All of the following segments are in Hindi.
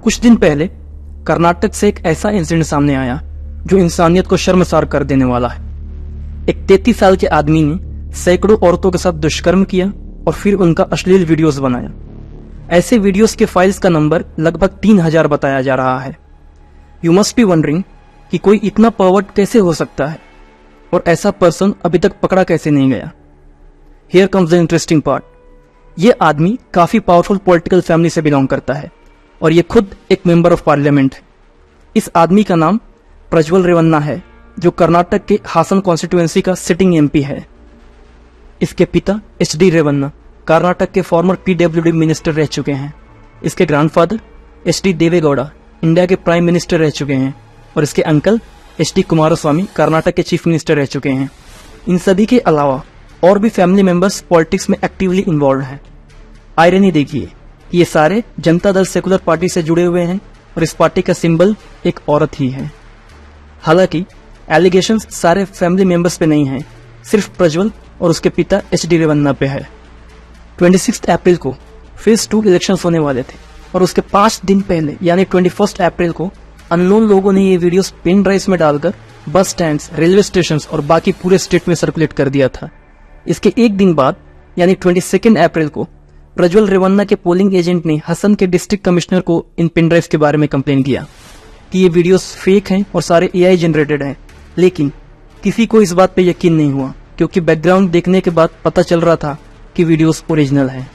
कुछ दिन पहले कर्नाटक से एक ऐसा इंसिडेंट सामने आया जो इंसानियत को शर्मसार कर देने वाला है। एक 33 साल के आदमी ने सैकड़ों औरतों के साथ दुष्कर्म किया और फिर उनका अश्लील वीडियोस बनाया। ऐसे वीडियोस के फाइल्स का नंबर लगभग 3000 बताया जा रहा है। यू मस्ट बी वंडरिंग कि कोई इतना परवर्ट कैसे हो सकता है और ऐसा पर्सन अभी तक पकड़ा कैसे नहीं गया। Here comes the interesting part. ये आदमी काफी पावरफुल पॉलिटिकल फैमिली से बिलोंग करता है और ये खुद एक मेंबर ऑफ पार्लियामेंट है। इस आदमी का नाम प्रज्वल रेवन्ना है, जो कर्नाटक के हासन कॉन्स्टिट्यूएंसी का सिटिंग एमपी है। इसके पिता HD रेवन्ना कर्नाटक के फॉर्मर PWD मिनिस्टर रह चुके हैं। इसके ग्रैंडफादर HD देवेगौड़ा इंडिया के प्राइम मिनिस्टर रह चुके हैं और इसके अंकल HD कुमारस्वामी कर्नाटक के चीफ मिनिस्टर रह चुके हैं। इन सभी के अलावा और भी फैमिली मेंबर्स पॉलिटिक्स में एक्टिवली इन्वॉल्व हैं। आयरनी देखिए, ये सारे जनता दल सेकुलर पार्टी से जुड़े हुए हैं और इस पार्टी का सिंबल एक औरत ही है। हालांकि एलिगेशंस सारे फैमिली मेंबर्स पे नहीं हैं, सिर्फ प्रज्वल और उसके पिता HD रेवन्ना पे है। 26 अप्रैल को फेज 2 इलेक्शंस होने वाले थे और उसके 5 दिन पहले यानी 21 अप्रैल को अननोन लोगों ने ये वीडियोस पेन ड्राइव्स में डालकर बस स्टैंड्स, रेलवे स्टेशंस और बाकी पूरे स्टेट में सर्कुलेट कर दिया था। इसके एक दिन बाद यानी 22 अप्रैल को प्रज्वल रेवन्ना के पोलिंग एजेंट ने हसन के डिस्ट्रिक्ट कमिश्नर को इन पेन ड्राइव्स के बारे में कंप्लेन किया कि ये वीडियोस फेक हैं और सारे AI जनरेटेड हैं। लेकिन किसी को इस बात पे यकीन नहीं हुआ क्योंकि बैकग्राउंड देखने के बाद पता चल रहा था कि वीडियोस ओरिजिनल हैं।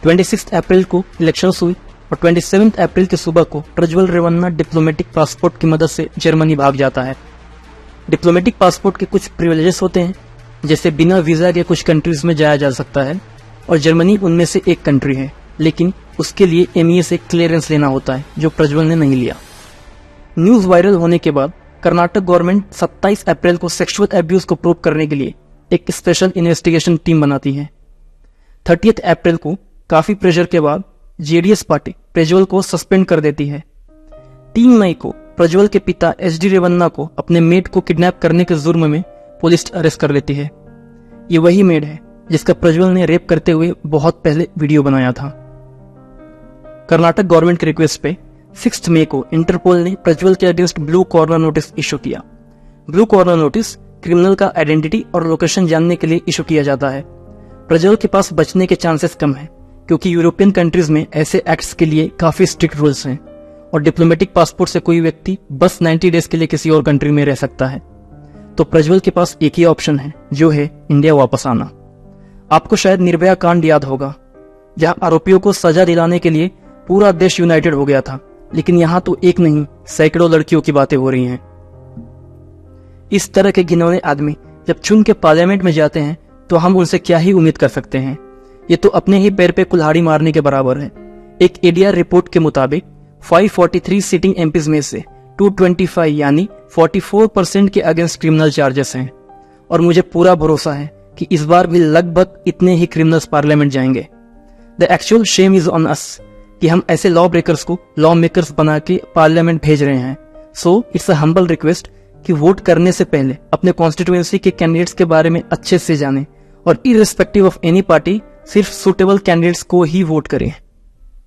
26 अप्रैल को इलेक्शंस हुई और 27 अप्रैल की सुबह को प्रज्वल रेवन्ना डिप्लोमेटिक पासपोर्ट की मदद से जर्मनी भाग जाता है। डिप्लोमेटिक पासपोर्ट के कुछ प्रिविलेजेस होते हैं, जैसे बिना वीजा के कुछ कंट्रीज में जाया जा सकता है और जर्मनी उनमें से एक कंट्री है, लेकिन उसके लिए MEA से क्लियरेंस लेना होता है जो प्रज्वल ने नहीं लिया। न्यूज वायरल होने के बाद कर्नाटक गवर्नमेंट 27 अप्रैल को सेक्सुअल एब्यूज को प्रूव करने के लिए एक स्पेशल इन्वेस्टिगेशन टीम बनाती है। 30 अप्रैल को काफी प्रेशर के बाद JDS पार्टी प्रज्वल को सस्पेंड कर देती है। 3 मई को प्रज्वल के पिता HD रेवन्ना को अपने मेड को किडनैप करने के जुर्म में पुलिस अरेस्ट कर लेती है। ये वही मेड है जिसका प्रज्वल ने रेप करते हुए बहुत पहले वीडियो बनाया था। कर्नाटक गवर्नमेंट की रिक्वेस्ट पे 6 मई को इंटरपोल ने प्रज्वल के against blue corner notice issue किया। ब्लू कॉर्नर नोटिस क्रिमिनल का आइडेंटिटी और लोकेशन जानने के लिए इशू किया जाता है। प्रज्वल के पास बचने के चांसेस कम है क्योंकि यूरोपियन कंट्रीज में ऐसे एक्ट्स के लिए काफी स्ट्रिक्ट रूल्स हैं और डिप्लोमेटिक पासपोर्ट से कोई व्यक्ति बस 90 डेज के लिए किसी और कंट्री में रह सकता है। तो प्रज्वल के पास एक ही ऑप्शन है, जो है इंडिया वापस आना। आपको शायद निर्भया कांड याद होगा, जहां आरोपियों को सजा दिलाने के लिए पूरा देश यूनाइटेड हो गया था, लेकिन यहां तो एक नहीं सैकड़ों लड़कियों की बातें हो रही हैं। इस तरह के घिनौने आदमी जब चुन के पार्लियामेंट में जाते हैं तो हम उनसे क्या ही उम्मीद कर सकते हैं। ये तो अपने ही पैर पे कुल्हाड़ी मारने के बराबर है। एक ADR रिपोर्ट के मुताबिक 543 सिटिंग MPs में से 225 यानी 44% के अगेंस्ट क्रिमिनल चार्जेस हैं और मुझे पूरा भरोसा है कि इस बार भी लगभग इतने ही क्रिमिनल्स पार्लियामेंट जाएंगे। The actual Shem is on us कि हम ऐसे लॉ ब्रेकर्स को लॉ मेकर्स बना के पार्लियामेंट भेज रहे हैं। So it's a humble request कि वोट करने से पहले अपने कॉन्स्टिट्यूएंसी के कैंडिडेट्स के बारे में अच्छे से जानें और इररिस्पेक्टिव ऑफ एनी पार्टी सिर्फ सुटेबल कैंडिडेट्स को ही वोट करें।